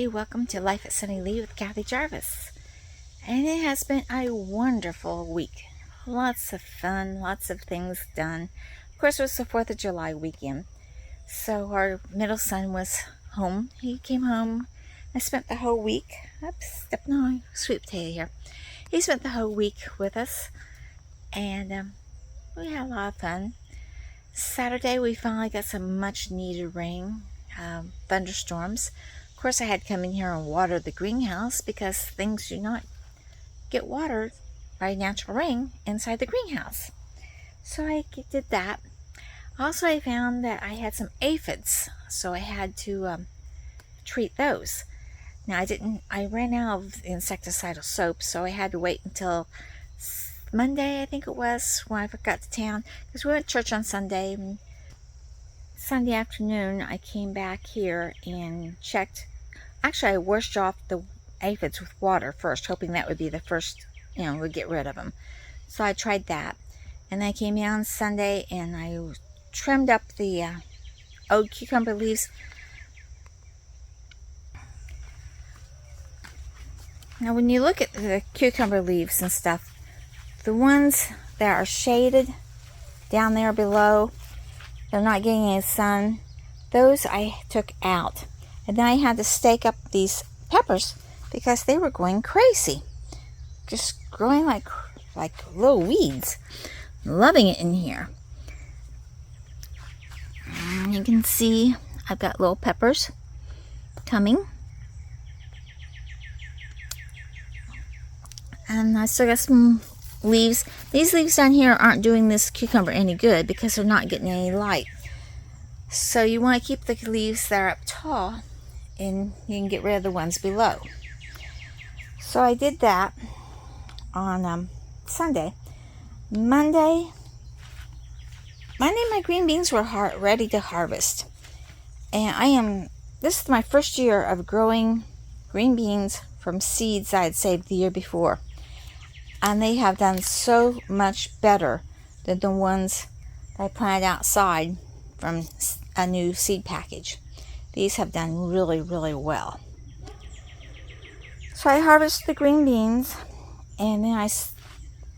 everybody. Welcome to Life at Sunny Lee with Kathy Jarvis. And it has been a wonderful week. Lots of fun, lots of things done. Of course, it was the 4th of July weekend. So our middle son was home. He came home. I spent the whole week. Oops, stepping on sweet potato here. He spent the whole week with us. And we had a lot of fun. Saturday, we finally got some much needed rain. Thunderstorms. Of course, I had to come in here and water the greenhouse because things do not get watered by natural rain inside the greenhouse. So I did that. Also, I found that I had some aphids, so I had to treat those. Now, I ran out of insecticidal soap, so I had to wait until Monday, I think it was, when I got to town, because we went to church on Sunday. Sunday afternoon, I came back here and checked. Actually, I washed off the aphids with water first, hoping that would be the first, would get rid of them. So I tried that. And I came in on Sunday and I trimmed up the old cucumber leaves. Now, when you look at the cucumber leaves and stuff, the ones that are shaded down there below, they're not getting any sun, those I took out. And then I had to stake up these peppers because they were going crazy. Just growing like little weeds. Loving it in here. And you can see I've got little peppers coming. And I still got some leaves. These leaves down here aren't doing this cucumber any good because they're not getting any light. So you want to keep the leaves that are up tall, and you can get rid of the ones below. So I did that on Sunday. Monday my green beans were ready to harvest. And this is my first year of growing green beans from seeds I had saved the year before. And they have done so much better than the ones that I planted outside from a new seed package. These have done really, really well. So I harvested the green beans, and then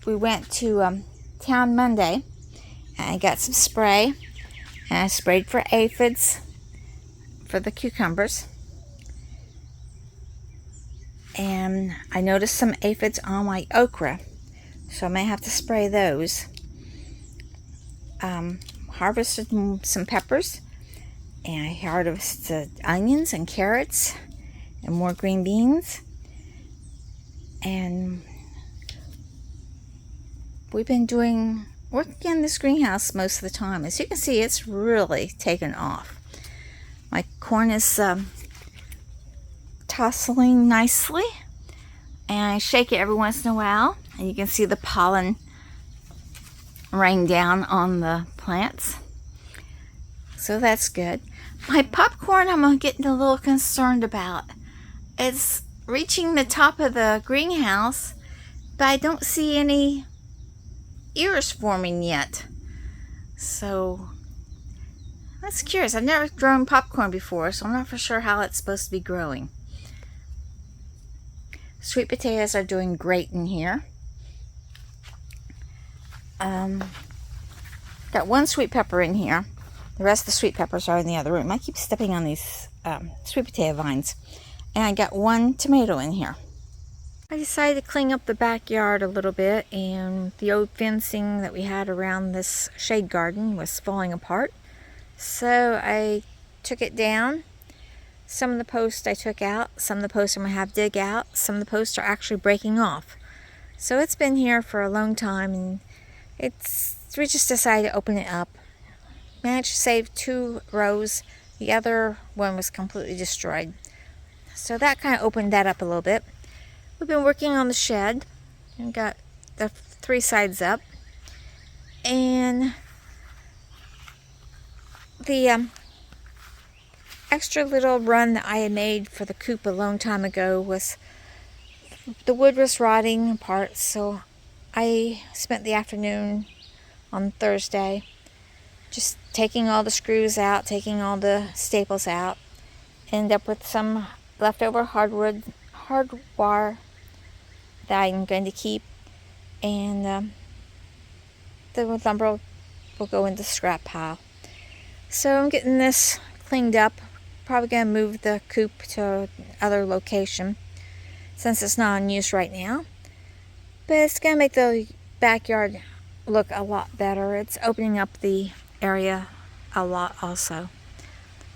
we went to town Monday, and I got some spray, and I sprayed for aphids for the cucumbers. And I noticed some aphids on my okra, so I may have to spray those. Harvested some peppers, and I harvested onions and carrots and more green beans. And we've been working in this greenhouse most of the time. As you can see, it's really taken off. My corn is tossing nicely, and I shake it every once in a while, and you can see the pollen rain down on the plants, so that's good. My popcorn, I'm getting a little concerned about. It's reaching the top of the greenhouse, but I don't see any ears forming yet, so that's curious. I've never grown popcorn before, so I'm not for sure how it's supposed to be growing. Sweet potatoes are doing great in here. Got one sweet pepper in here. The rest of the sweet peppers are in the other room. I keep stepping on these sweet potato vines. And I got one tomato in here. I decided to clean up the backyard a little bit, and the old fencing that we had around this shade garden was falling apart. So I took it down. Some of the posts I took out, some of the posts I'm going to have dig out, some of the posts are actually breaking off. So it's been here for a long time, and we just decided to open it up. Managed to save 2 rows. The other one was completely destroyed. So that kind of opened that up a little bit. We've been working on the shed and got the 3 sides up. And the extra little run that I had made for the coop a long time ago was, the wood was rotting apart, so I spent the afternoon on Thursday just taking all the screws out, taking all the staples out. Ended up with some leftover hardware that I'm going to keep, and the lumber will go in the scrap pile. So I'm getting this cleaned up. Probably going to move the coop to another location since it's not in use right now. But it's going to make the backyard look a lot better. It's opening up the area a lot also.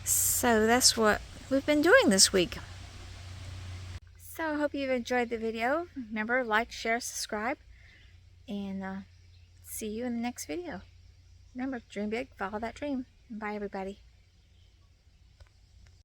So that's what we've been doing this week. So I hope you've enjoyed the video. Remember, like, share, subscribe, and see you in the next video. Remember, dream big, follow that dream. Bye, everybody.